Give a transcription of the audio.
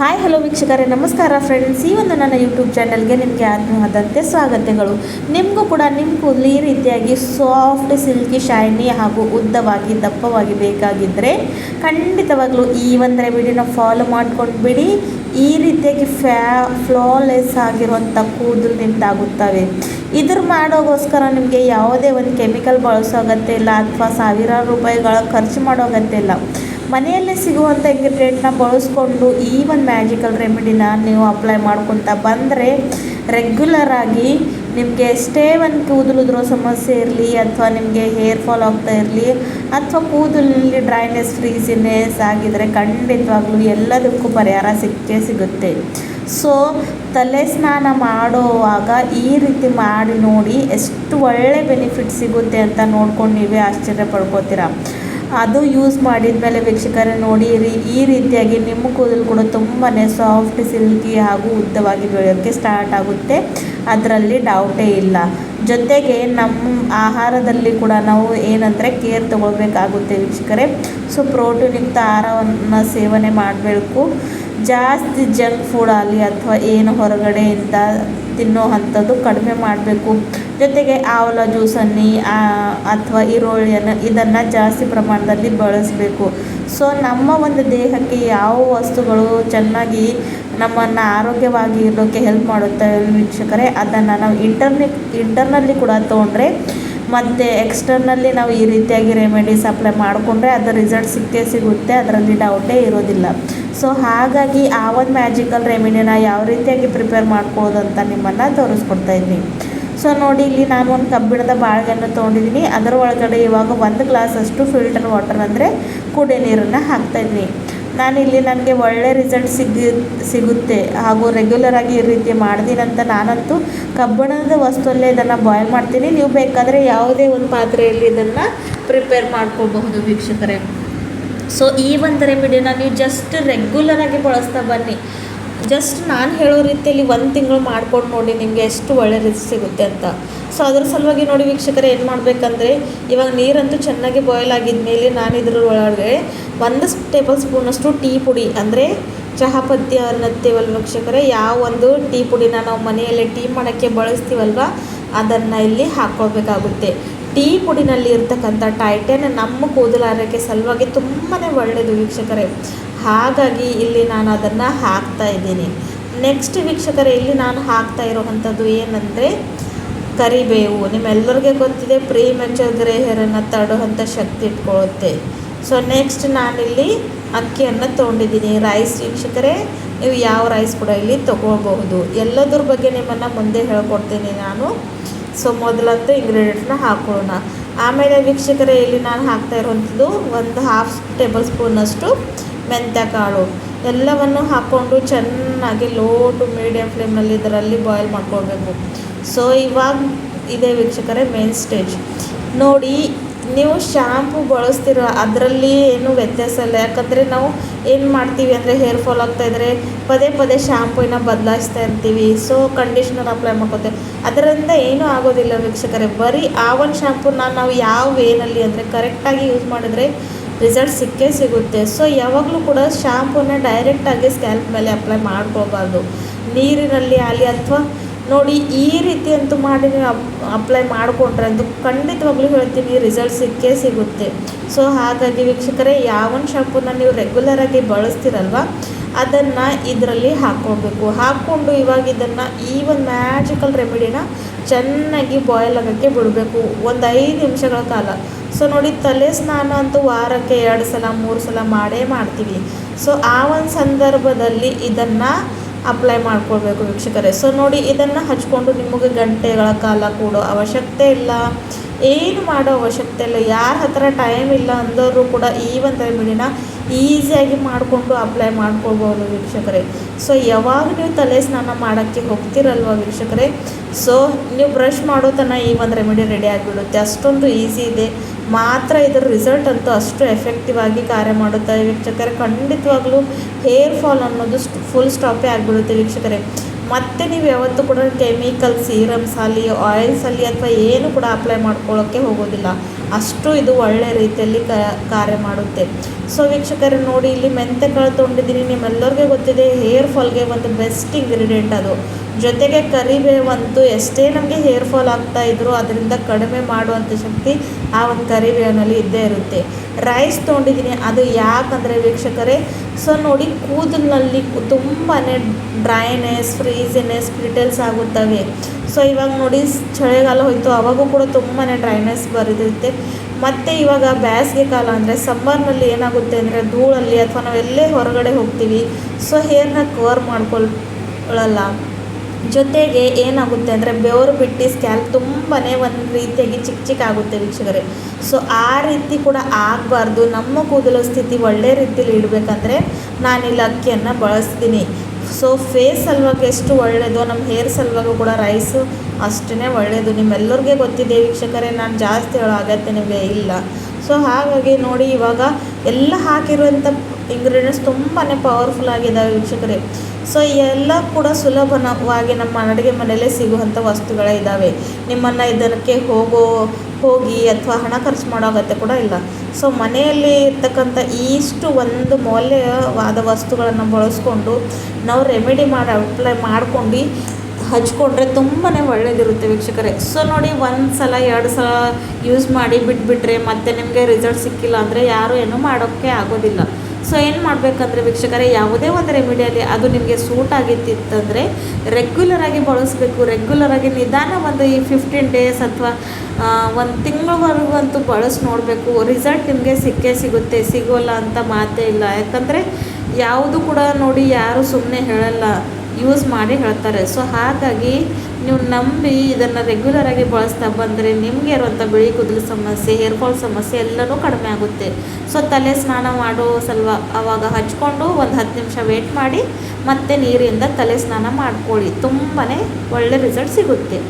Hi hello ವೀಕ್ಷಕರೇ, ನಮಸ್ಕಾರ friends. ಈ ಒಂದು ನನ್ನ ಯೂಟ್ಯೂಬ್ ಚಾನಲ್ಗೆ ನಿಮಗೆ ಆತ್ಮೀಯವಾದಂತೆ ಸ್ವಾಗತಗಳು. ನಿಮಗೂ ಕೂಡ ನಿಮ್ಮ ಕೂದಲು ಈ ರೀತಿಯಾಗಿ ಸಾಫ್ಟ್, ಸಿಲ್ಕಿ, ಶೈನಿ ಹಾಗೂ ಉದ್ದವಾಗಿ ದಪ್ಪವಾಗಿ ಬೇಕಾಗಿದ್ದರೆ ಖಂಡಿತವಾಗ್ಲೂ ಈ ಒಂದು ರೆಮಿಡಿನ ಫಾಲೋ ಮಾಡ್ಕೊಂಡು ಬಿಡಿ. ಈ ರೀತಿಯಾಗಿ ಫ್ಲಾಲೆಸ್ ಆಗಿರುವಂಥ ಕೂದಲು ನಿಮ್ದಾಗುತ್ತವೆ. ಇದ್ರ ಮಾಡೋಗೋಸ್ಕರ ನಿಮಗೆ ಯಾವುದೇ ಒಂದು ಕೆಮಿಕಲ್ ಬಳಸೋ ಅಗತ್ಯ ಇಲ್ಲ ಅಥವಾ ಸಾವಿರಾರು ರೂಪಾಯಿಗಳ ಖರ್ಚು ಮಾಡೋ ಅಗತ್ಯ ಇಲ್ಲ. ಮನೆಯಲ್ಲೇ ಸಿಗುವಂಥ ಇಂಗ್ರೀಡಿಯೆಂಟ್ನ ಬಳಸ್ಕೊಂಡು ಈ ಒಂದು ಮ್ಯಾಜಿಕಲ್ ರೆಮಿಡಿನ ನೀವು ಅಪ್ಲೈ ಮಾಡ್ಕೊತ ಬಂದರೆ ರೆಗ್ಯುಲರ್ ಆಗಿ ನಿಮಗೆ ಎಷ್ಟೇ ಒಂದು ಕೂದಲುದ್ರೋ ಸಮಸ್ಯೆ ಇರಲಿ ಅಥವಾ ನಿಮಗೆ ಹೇರ್ ಫಾಲ್ ಆಗ್ತಾ ಇರಲಿ ಅಥವಾ ಕೂದಲಿನಲ್ಲಿ ಡ್ರೈನೆಸ್, ಫ್ರೀಸಿನೆಸ್ ಆಗಿದರೆ ಖಂಡಿತವಾಗ್ಲೂ ಎಲ್ಲದಕ್ಕೂ ಪರಿಹಾರ ಸಿಗುತ್ತೆ. ಸೊ ತಲೆ ಸ್ನಾನ ಮಾಡುವಾಗ ಈ ರೀತಿ ಮಾಡಿ ನೋಡಿ, ಎಷ್ಟು ಒಳ್ಳೆ ಬೆನಿಫಿಟ್ ಸಿಗುತ್ತೆ ಅಂತ ನೋಡ್ಕೊಂಡು ನೀವೇ ಆಶ್ಚರ್ಯ ಪಡ್ಕೋತೀರ. ಅದು ಯೂಸ್ ಮಾಡಿದ ಮೇಲೆ ವೀಕ್ಷಕರೇ ನೋಡಿರಿ, ಈ ರೀತಿಯಾಗಿ ನಿಮ್ಮ ಕೂದಲು ಕೂಡ ತುಂಬಾ ಸಾಫ್ಟ್, ಸಿಲ್ಕಿ ಹಾಗೂ ಉದ್ದವಾಗಿ ಬೆಳೆಯೋಕ್ಕೆ ಸ್ಟಾರ್ಟ್ ಆಗುತ್ತೆ. ಅದರಲ್ಲಿ ಡೌಟೇ ಇಲ್ಲ. ಜೊತೆಗೆ ನಮ್ಮ ಆಹಾರದಲ್ಲಿ ಕೂಡ ನಾವು ಏನಂದರೆ ಕೇರ್ ತೊಗೊಳ್ಬೇಕಾಗುತ್ತೆ ವೀಕ್ಷಕರೇ. ಸೊ ಪ್ರೋಟೀನ್ಯುಕ್ತ ಆಹಾರವನ್ನು ಸೇವನೆ ಮಾಡಬೇಕು. ಜಾಸ್ತಿ ಜಂಕ್ ಫುಡ್ ಆಗಲಿ ಅಥವಾ ಏನು ಹೊರಗಡೆಯಿಂದ ತಿನ್ನೋ ಅಂಥದ್ದು ಕಡಿಮೆ ಮಾಡಬೇಕು. ಜೊತೆಗೆ ಆವಲ ಜ್ಯೂಸನ್ನು ಅಥವಾ ಈರುಳ್ಳಿಯನ್ನು ಇದನ್ನು ಜಾಸ್ತಿ ಪ್ರಮಾಣದಲ್ಲಿ ಬಳಸಬೇಕು. ಸೊ ನಮ್ಮ ಒಂದು ದೇಹಕ್ಕೆ ಯಾವ ವಸ್ತುಗಳು ಚೆನ್ನಾಗಿ ನಮ್ಮನ್ನು ಆರೋಗ್ಯವಾಗಿ ಇರೋಕ್ಕೆ ಹೆಲ್ಪ್ ಮಾಡುತ್ತವೆ ವೀಕ್ಷಕರೇ, ಅದನ್ನು ನಾವು ಇಂಟರ್ನಲ್ಲಿ ಕೂಡ ತೊಗೊಂಡ್ರೆ ಮತ್ತು ಎಕ್ಸ್ಟರ್ನಲ್ಲಿ ನಾವು ಈ ರೀತಿಯಾಗಿ ರೆಮಿಡೀಸ್ ಅಪ್ಲೈ ಮಾಡಿಕೊಂಡ್ರೆ ಅದರ ರಿಸಲ್ಟ್ ಸಿಗುತ್ತೆ. ಅದರಲ್ಲಿ ಡೌಟೇ ಇರೋದಿಲ್ಲ. ಸೊ ಹಾಗಾಗಿ ಆ ಒಂದು ಮ್ಯಾಜಿಕಲ್ ರೆಮಿಡಿನ ಯಾವ ರೀತಿಯಾಗಿ ಪ್ರಿಪೇರ್ ಮಾಡ್ಕೊಳ್ಳೋದು ಅಂತ ನಿಮ್ಮನ್ನು ತೋರಿಸ್ಕೊಡ್ತಾ ಇದ್ದೀನಿ. ಸೊ ನೋಡಿ, ಇಲ್ಲಿ ನಾನು ಒಂದು ಕಬ್ಬಿಣದ ಬಾಳಿಗೆಯನ್ನು ತೊಗೊಂಡಿದ್ದೀನಿ. ಅದರ ಒಳಗಡೆ ಇವಾಗ 1 ಗ್ಲಾಸಷ್ಟು ಫಿಲ್ಟರ್ ವಾಟರ್ ಅಂದರೆ ಕುಡಿಯೋ ನೀರನ್ನು ಹಾಕ್ತಾಯಿದ್ದೀನಿ. ನಾನಿಲ್ಲಿ ನನಗೆ ಒಳ್ಳೆ ರಿಸಲ್ಟ್ ಸಿಗುತ್ತೆ ಹಾಗೂ ರೆಗ್ಯುಲರಾಗಿ ಈ ರೀತಿ ಮಾಡ್ತೀನಂತ ನಾನಂತೂ ಕಬ್ಬಿಣದ ವಸ್ತುವಲ್ಲೇ ಇದನ್ನು ಬಾಯ್ಲ್ ಮಾಡ್ತೀನಿ. ನೀವು ಬೇಕಾದರೆ ಯಾವುದೇ ಒಂದು ಪಾತ್ರೆಯಲ್ಲಿ ಇದನ್ನು ಪ್ರಿಪೇರ್ ಮಾಡ್ಕೊಳ್ಬಹುದು ವೀಕ್ಷಕರೇ. ಸೊ ಈ ಒಂದು ರೆಮಿಡಿನ ನೀವು ಜಸ್ಟ್ ರೆಗ್ಯುಲರಾಗಿ ಬಳಸ್ತಾ ಬನ್ನಿ. ಜಸ್ಟ್ ನಾನು ಹೇಳೋ ರೀತಿಯಲ್ಲಿ 1 ತಿಂಗಳು ಮಾಡ್ಕೊಂಡು ನೋಡಿ ನಿಮಗೆ ಎಷ್ಟು ಒಳ್ಳೆ ರಿಸಲ್ಟ್ ಸಿಗುತ್ತೆ ಅಂತ. ಸೊ ಅದ್ರ ಸಲುವಾಗಿ ನೋಡಿ ವೀಕ್ಷಕರೇ, ಏನು ಮಾಡಬೇಕಂದ್ರೆ ಇವಾಗ ನೀರಂತೂ ಚೆನ್ನಾಗಿ ಬಾಯ್ಲ್ ಆಗಿದ ಮೇಲೆ ನಾನು ಇದ್ರ ಒಳಗಡೆ 1 ಟೇಬಲ್ ಸ್ಪೂನಷ್ಟು ಟೀ ಪುಡಿ ಅಂದರೆ ಚಹಾ ಪತ್ತಿ ಅನ್ನತ್ತೀವಲ್ವ ವೀಕ್ಷಕರೇ, ಯಾವ ಒಂದು ಟೀ ಪುಡಿನ ನಾವು ಮನೆಯಲ್ಲೇ ಟೀ ಮಾಡೋಕ್ಕೆ ಬಳಸ್ತೀವಲ್ವ ಅದನ್ನು ಇಲ್ಲಿ ಹಾಕ್ಕೊಳ್ಬೇಕಾಗುತ್ತೆ. ಟೀ ಪುಡಿನಲ್ಲಿ ಇರ್ತಕ್ಕಂಥ ಟೈಟನ್ ನಮ್ಮ ಕೂದಲು ಆರೋಗ್ಯಕ್ಕೆ ಸಲುವಾಗಿ ತುಂಬಾ ಒಳ್ಳೆಯದು ವೀಕ್ಷಕರೇ. ಹಾಗಾಗಿ ಇಲ್ಲಿ ನಾನು ಅದನ್ನು ಹಾಕ್ತಾ ಇದ್ದೀನಿ. ನೆಕ್ಸ್ಟ್ ವೀಕ್ಷಕರೇ, ಇಲ್ಲಿ ನಾನು ಹಾಕ್ತಾ ಇರೋವಂಥದ್ದು ಏನಂದರೆ ಕರಿಬೇವು. ನಿಮ್ಮೆಲ್ಲರಿಗೆ ಗೊತ್ತಿದೆ, ಪ್ರೀ ಮೆಚೂರ್ ಗ್ರೇ ಹೇರನ್ನು ತಡುವಂಥ ಶಕ್ತಿ ಇಟ್ಕೊಳ್ಳುತ್ತೆ. ಸೊ ನೆಕ್ಸ್ಟ್ ನಾನಿಲ್ಲಿ ಅಕ್ಕಿಯನ್ನು ತೊಗೊಂಡಿದ್ದೀನಿ. ರೈಸ್ ವೀಕ್ಷಕರೇ, ನೀವು ಯಾವ ರೈಸ್ ಕೂಡ ಇಲ್ಲಿ ತೊಗೊಳ್ಬಹುದು. ಎಲ್ಲದ್ರ ಬಗ್ಗೆ ನಿಮ್ಮನ್ನು ಮುಂದೆ ಹೇಳ್ಕೊಡ್ತೀನಿ ನಾನು. ಸೊ ಮೊದಲಂತೂ ಇಂಗ್ರೀಡಿಯೆಂಟ್ಸ್ನ ಹಾಕೊಳ್ಳೋಣ. ಆಮೇಲೆ ವೀಕ್ಷಕರೇ, ಇಲ್ಲಿ ನಾನು ಹಾಕ್ತಾ ಇರುವಂಥದ್ದು 1/2 ಟೇಬಲ್ ಸ್ಪೂನಷ್ಟು ಮೆಂತ್ಯ ಕಾಳು. ಎಲ್ಲವನ್ನು ಹಾಕ್ಕೊಂಡು ಚೆನ್ನಾಗಿ ಲೋ ಟು ಮೀಡಿಯಮ್ ಫ್ಲೇಮ್ನಲ್ಲಿ ಇದರಲ್ಲಿ ಬಾಯ್ಲ್ ಮಾಡ್ಕೊಳ್ಬೇಕು. ಸೊ ಇವಾಗ ಇದೆ ವೀಕ್ಷಕರೇ ಮೇನ್ ಸ್ಟೇಜ್. ನೋಡಿ, ನೀವು ಶ್ಯಾಂಪು ಬಳಸ್ತಿರೋ ಅದರಲ್ಲಿ ಏನೂ ವ್ಯತ್ಯಾಸ ಇಲ್ಲ. ಯಾಕಂದರೆ ನಾವು ಏನು ಮಾಡ್ತೀವಿ ಅಂದರೆ ಹೇರ್ ಫಾಲ್ ಆಗ್ತಾಯಿದ್ರೆ ಪದೇ ಶ್ಯಾಂಪೂನ ಬದಲಾಯಿಸ್ತಾ ಇರ್ತೀವಿ. ಸೊ ಕಂಡೀಷ್ನರ್ ಅಪ್ಲೈ ಮಾಡ್ಕೋತೇವೆ, ಅದರಿಂದ ಏನೂ ಆಗೋದಿಲ್ಲ ವೀಕ್ಷಕರೇ. ಬರೀ ಆ ಒಂದು ಶ್ಯಾಂಪೂನ ನಾವು ಯಾವ ವೇನಲ್ಲಿ ಅಂದರೆ ಕರೆಕ್ಟಾಗಿ ಯೂಸ್ ಮಾಡಿದ್ರೆ ರಿಸಲ್ಟ್ ಸಿಗುತ್ತೆ. ಸೊ ಯಾವಾಗಲೂ ಕೂಡ ಶ್ಯಾಂಪೂನ ಡೈರೆಕ್ಟಾಗಿ ಸ್ಕ್ಯಾಲ್ಪ್ ಮೇಲೆ ಅಪ್ಲೈ ಮಾಡ್ಕೋಬಾರ್ದು. ನೀರಿನಲ್ಲಿ ಆಗಲಿ ಅಥವಾ ನೋಡಿ ಈ ರೀತಿ ಅಂತೂ ಮಾಡಿ ನೀವು ಅಪ್ಲೈ ಮಾಡಿಕೊಂಡ್ರೆ ಅಂತೂ ಖಂಡಿತವಾಗ್ಲೂ ಹೇಳ್ತೀನಿ ರಿಸಲ್ಟ್ ಸಿಗುತ್ತೆ. ಸೊ ಹಾಗಾಗಿ ವೀಕ್ಷಕರೇ, ಯಾವೊಂದು ಶ್ಯಾಂಪೂನ ನೀವು ರೆಗ್ಯುಲರಾಗಿ ಬಳಸ್ತೀರಲ್ವ ಅದನ್ನು ಇದರಲ್ಲಿ ಹಾಕ್ಕೊಳ್ಬೇಕು. ಹಾಕ್ಕೊಂಡು ಇವಾಗ ಇದನ್ನು ಈ ಒಂದು ಮ್ಯಾಜಿಕಲ್ ರೆಮಿಡಿನ ಚೆನ್ನಾಗಿ ಬಾಯ್ಲ್ ಆಗೋಕ್ಕೆ ಬಿಡಬೇಕು 5 ನಿಮಿಷಗಳ ಕಾಲ. ಸೊ ನೋಡಿ, ತಲೆ ಸ್ನಾನ ಅಂತೂ ವಾರಕ್ಕೆ 2 ಸಲ 3 ಸಲ ಮಾಡ್ತೀವಿ. ಸೊ ಆ ಒಂದು ಸಂದರ್ಭದಲ್ಲಿ ಇದನ್ನು ಅಪ್ಲೈ ಮಾಡ್ಕೊಳ್ಬೇಕು ವೀಕ್ಷಕರೇ. ಸೊ ನೋಡಿ, ಇದನ್ನು ಹಚ್ಕೊಂಡು ನಿಮಗೆ ಗಂಟೆಗಳ ಕಾಲ ಕೊಡೋ ಅವಶ್ಯಕತೆ ಇಲ್ಲ, ಏನು ಮಾಡೋ ಅವಶ್ಯಕತೆ ಇಲ್ಲ. ಯಾರ ಹತ್ರ ಟೈಮ್ ಇಲ್ಲ ಅಂದವರು ಕೂಡ ಈ ಒಂದು ರೆಮಿಡಿನ ಈಸಿಯಾಗಿ ಮಾಡಿಕೊಂಡು ಅಪ್ಲೈ ಮಾಡ್ಕೊಳ್ಬೋದು ವೀಕ್ಷಕರೇ. ಸೊ ಯಾವಾಗ ನೀವು ತಲೆ ಸ್ನಾನ ಮಾಡೋಕ್ಕೆ ಹೋಗ್ತಿರಲ್ವ ವೀಕ್ಷಕರೇ, ಸೊ ನೀವು ಬ್ರಷ್ ಮಾಡೋ ತನಕ ಈ ಒಂದು ರೆಮಿಡಿ ರೆಡಿ ಆಗಿಬಿಡುತ್ತೆ. ಅಷ್ಟೊಂದು ಈಸಿ ಇದೆ. ಮಾತ್ರ ಇದರ ರಿಸಲ್ಟ್ ಅಂತೂ ಅಷ್ಟು ಎಫೆಕ್ಟಿವ್ ಆಗಿ ಕಾರ್ಯ ಮಾಡುತ್ತೆ ವೀಕ್ಷಕರೇ. ಖಂಡಿತವಾಗ್ಲೂ ಹೇರ್ ಫಾಲ್ ಅನ್ನೋದು ಫುಲ್ ಸ್ಟಾಪೇ ಆಗಿಬಿಡುತ್ತೆ ವೀಕ್ಷಕರೇ. ಮತ್ತು ನೀವು ಯಾವತ್ತೂ ಕೂಡ ಕೆಮಿಕಲ್ ಸೀರಮ್ಸ್ ಆಗಲಿ, ಆಯಿಲ್ಸ್ ಆಗಲಿ ಅಥವಾ ಏನು ಕೂಡ ಅಪ್ಲೈ ಮಾಡ್ಕೊಳ್ಳೋಕ್ಕೆ ಹೋಗೋದಿಲ್ಲ. ಅಷ್ಟು ಇದು ಒಳ್ಳೆ ರೀತಿಯಲ್ಲಿ ಕಾರ್ಯ ಮಾಡುತ್ತೆ. ಸೊ ವೀಕ್ಷಕರೇ ನೋಡಿ, ಇಲ್ಲಿ ಮೆಂತೆಕಾಳು ತೊಗೊಂಡಿದ್ದೀನಿ. ನಿಮ್ಮೆಲ್ಲರಿಗೂ ಗೊತ್ತಿದೆ ಹೇರ್ ಫಾಲ್ಗೆ ಒಂದು ಬೆಸ್ಟ್ ಇಂಗ್ರೀಡಿಯೆಂಟ್ ಅದು. ಜೊತೆಗೆ ಕರಿಬೇವಂತೂ ಎಷ್ಟೇ ನಮಗೆ ಹೇರ್ ಫಾಲ್ ಆಗ್ತಾಯಿದ್ರು ಅದರಿಂದ ಕಡಿಮೆ ಮಾಡುವಂಥ ಶಕ್ತಿ ಆ ಒಂದು ಕರಿಬೇವಿನಲ್ಲಿ ಇದ್ದೇ ಇರುತ್ತೆ. ರೈಸ್ ತೊಗೊಂಡಿದ್ದೀನಿ. ಅದು ಯಾಕಂದರೆ ವೀಕ್ಷಕರೇ, ಸೊ ನೋಡಿ ಕೂದಲಿನಲ್ಲಿ ತುಂಬಾ ಡ್ರೈನೆಸ್, ಫ್ರೀಸಿನೆಸ್, ಕ್ರಿಟಲ್ಸ್ ಆಗುತ್ತವೆ. ಸೊ ಇವಾಗ ನೋಡಿ ಚಳಿಗಾಲ ಹೋಯಿತು, ಅವಾಗೂ ಕೂಡ ತುಂಬಾ ಡ್ರೈನೆಸ್ ಬರಿದಿರುತ್ತೆ. ಮತ್ತು ಇವಾಗ ಬೇಸಿಗೆ ಕಾಲ ಅಂದರೆ ಸಮ್ಮರ್ನಲ್ಲಿ ಏನಾಗುತ್ತೆ ಅಂದರೆ ಧೂಳಲ್ಲಿ ಅಥವಾ ನಾವೆಲ್ಲೇ ಹೊರಗಡೆ ಹೋಗ್ತೀವಿ, ಸೊ ಹೇರ್ನ ಕವರ್ ಮಾಡ್ಕೊಳ್ಳಲ್ಲ. ಜೊತೆಗೆ ಏನಾಗುತ್ತೆ ಅಂದರೆ ಬೆವರು ಬಿಟ್ಟು ಸ್ಕ್ಯಾಲ್ಪ್ ತುಂಬಾ ಒಂದು ರೀತಿಯಾಗಿ ಚಿಕ್ಕ ಚಿಕ್ಕ ಆಗುತ್ತೆ ವೀಕ್ಷಕರೇ. ಸೊ ಆ ರೀತಿ ಕೂಡ ಆಗಬಾರ್ದು. ನಮ್ಮ ಕೂದಲು ಸ್ಥಿತಿ ಒಳ್ಳೆ ರೀತಿಯಲ್ಲಿ ಇಡಬೇಕಂದ್ರೆ ನಾನಿಲ್ಲಿ ಅಕ್ಕಿಯನ್ನು ಬಳಸ್ತೀನಿ. ಸೊ ಫೇಸ್ ಸಲುವಾಗಿ ಎಷ್ಟು ಒಳ್ಳೆಯದು, ನಮ್ಮ ಹೇರ್ ಸಲುವಾಗೂ ಕೂಡ ರೈಸು ಅಷ್ಟೇ ಒಳ್ಳೆಯದು. ನಿಮ್ಮೆಲ್ಲರಿಗೆ ಗೊತ್ತಿದೆ ವೀಕ್ಷಕರೇ, ನಾನು ಜಾಸ್ತಿ ಹೇಳೋ ಅಗತ್ಯ ನಿಮಗೆ ಇಲ್ಲ. ಸೊ ಹಾಗಾಗಿ ನೋಡಿ, ಇವಾಗ ಎಲ್ಲ ಹಾಕಿರುವಂಥ ಇಂಗ್ರೀಡಿಯೆಂಟ್ಸ್ ತುಂಬಾ ಪವರ್ಫುಲ್ ಆಗಿದ್ದಾವೆ ವೀಕ್ಷಕರೇ. ಸೊ ಎಲ್ಲ ಕೂಡ ಸುಲಭವಾಗಿ ನಮ್ಮ ಅಡುಗೆ ಮನೆಯಲ್ಲೇ ಸಿಗುವಂಥ ವಸ್ತುಗಳೇ ಇದ್ದಾವೆ. ನಿಮ್ಮನ್ನು ಇದಕ್ಕೆ ಹೋಗಿ ಅಥವಾ ಹಣ ಖರ್ಚು ಮಾಡೋ ಅಗತ್ಯ ಕೂಡ ಇಲ್ಲ. ಸೊ ಮನೆಯಲ್ಲಿ ಇರ್ತಕ್ಕಂಥ ಇಷ್ಟು ಒಂದು ಮೌಲ್ಯವಾದ ವಸ್ತುಗಳನ್ನು ಬಳಸ್ಕೊಂಡು ನಾವು ರೆಮಿಡಿ ಅಪ್ಲೈ ಮಾಡ್ಕೊಂಡು ಹಚ್ಕೊಂಡ್ರೆ ತುಂಬಾ ಒಳ್ಳೆಯದಿರುತ್ತೆ ವೀಕ್ಷಕರೇ. ಸೊ ನೋಡಿ, 1 ಸಲ 2 ಸಲ ಯೂಸ್ ಮಾಡಿ ಬಿಟ್ಬಿಟ್ರೆ ಮತ್ತೆ ನಿಮಗೆ ರಿಸಲ್ಟ್ ಸಿಕ್ಕಿಲ್ಲ ಅಂದರೆ ಯಾರೂ ಏನೂ ಮಾಡೋಕ್ಕೆ ಆಗೋದಿಲ್ಲ. ಸೊ ಏನು ಮಾಡಬೇಕಂದ್ರೆ ವೀಕ್ಷಕರೇ, ಯಾವುದೇ ಒಂದು ರೆಮಿಡಿಯಲ್ಲಿ ಅದು ನಿಮಗೆ ಸೂಟ್ ಆಗಿತ್ತಿತ್ತಂದರೆ ರೆಗ್ಯುಲರಾಗಿ ಬಳಸಬೇಕು. ರೆಗ್ಯುಲರಾಗಿ ನಿಧಾನ ಒಂದು ಈ 15 ಡೇಸ್ ಅಥವಾ 1 ತಿಂಗಳವರೆಗೂ ಅಂತೂ ಬಳಸಿ ನೋಡಬೇಕು. ರಿಸಲ್ಟ್ ನಿಮಗೆ ಸಿಗುತ್ತೆ, ಸಿಗೋಲ್ಲ ಅಂತ ಮಾತೇ ಇಲ್ಲ. ಯಾಕಂದರೆ ಯಾವುದು ಕೂಡ ನೋಡಿ ಯಾರು ಸುಮ್ಮನೆ ಹೇಳಲ್ಲ, ಯೂಸ್ ಮಾಡಿ ಹೇಳ್ತಾರೆ. ಸೊ ಹಾಗಾಗಿ ನೀವು ನಂಬಿ ಇದನ್ನು ರೆಗ್ಯುಲರಾಗಿ ಬಳಸ್ತಾ ಬಂದರೆ ನಿಮಗೆ ಇರುವಂಥ ಬಿಳಿ ಕೂದಲು ಸಮಸ್ಯೆ, ಹೇರ್ ಫಾಲ್ ಸಮಸ್ಯೆ ಎಲ್ಲನೂ ಕಡಿಮೆ ಆಗುತ್ತೆ. ಸೊ ತಲೆ ಸ್ನಾನ ಮಾಡೋ ಆವಾಗ ಹಚ್ಕೊಂಡು ಒಂದು 10 ನಿಮಿಷ ವೇಟ್ ಮಾಡಿ ಮತ್ತೆ ನೀರಿಂದ ತಲೆ ಸ್ನಾನ ಮಾಡ್ಕೊಳ್ಳಿ. ತುಂಬಾ ಒಳ್ಳೆ ರಿಸಲ್ಟ್ ಸಿಗುತ್ತೆ.